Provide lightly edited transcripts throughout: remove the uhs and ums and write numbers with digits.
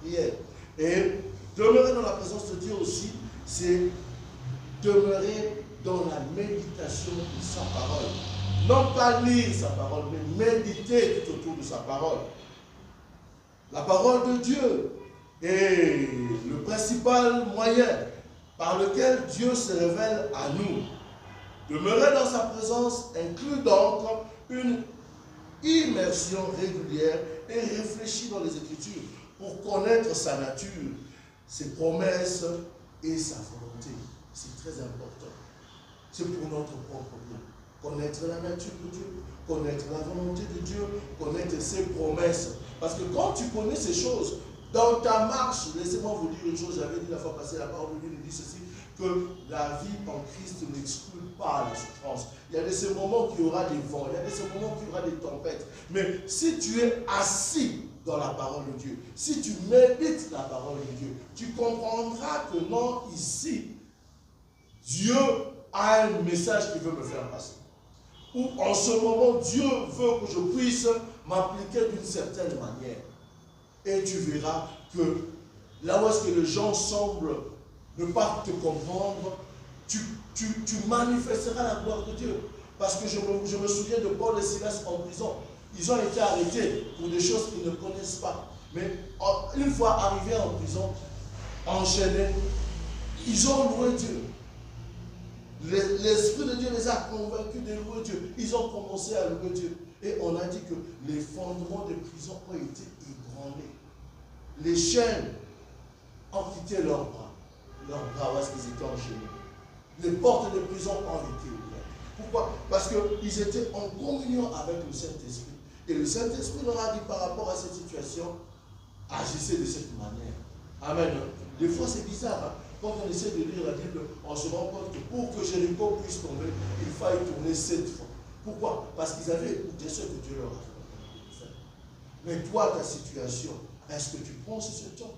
prière. Et demeurer dans la présence de Dieu aussi, c'est demeurer dans la méditation de sa parole. Non pas lire sa parole, mais méditer tout autour de sa parole. La parole de Dieu est le principal moyen par lequel Dieu se révèle à nous. Demeurer dans sa présence inclut donc une immersion régulière et réfléchir dans les Écritures pour connaître sa nature, ses promesses et sa volonté. C'est très important. C'est pour notre propre bien. Connaître la nature de Dieu, connaître la volonté de Dieu, connaître ses promesses. Parce que quand tu connais ces choses, dans ta marche, laissez-moi vous dire une chose, j'avais dit la fois passée, la parole de Dieu nous dit ceci, que la vie en Christ n'exclut pas la souffrance. Il y a de ces moments qu'il y aura des vents, il y a de ces moments qu'il y aura des tempêtes. Mais si tu es assis dans la parole de Dieu, si tu médites la parole de Dieu, tu comprendras que non, ici, Dieu a un message qu'il veut me faire passer. Ou en ce moment, Dieu veut que je puisse m'appliquer d'une certaine manière. Et tu verras que là où est-ce que les gens semblent ne pas te comprendre, tu manifesteras la gloire de Dieu. Parce que je me souviens de Paul et Silas en prison. Ils ont été arrêtés pour des choses qu'ils ne connaissent pas. Mais une fois arrivés en prison, enchaînés, ils ont loué Dieu. L'Esprit de Dieu les a convaincus de louer Dieu. Ils ont commencé à louer Dieu. Et on a dit que les fondements des prisons ont été ébranlés. Les chaînes ont quitté leurs bras. Leurs bras, où est-ce qu'ils étaient enchaînés. Les portes de prison ont été ouvertes. Pourquoi? Parce qu'ils étaient en communion avec le Saint-Esprit. Et le Saint-Esprit leur a dit par rapport à cette situation, agissez de cette manière. Amen. Des fois c'est bizarre. Hein? Quand on essaie de lire la Bible, on se rend compte que pour que Jéricho puisse tomber, il faille tourner 7 fois. Pourquoi? Parce qu'ils avaient écouté ce que Dieu leur a fait. Mais toi, ta situation, est-ce que tu prends ce temps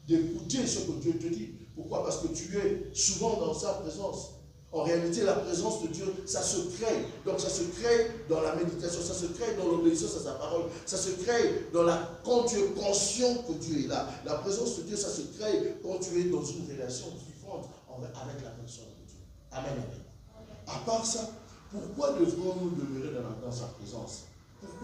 d'écouter ce que Dieu te dit? Pourquoi? Parce que tu es souvent dans sa présence. En réalité, la présence de Dieu, ça se crée. Donc ça se crée dans la méditation, ça se crée dans l'obéissance à sa parole, ça se crée quand tu es conscient que Dieu est là. La présence de Dieu, ça se crée quand tu es dans une relation vivante avec la personne de Dieu. Amen, amen. À part ça, pourquoi devrions-nous demeurer dans sa présence? Pourquoi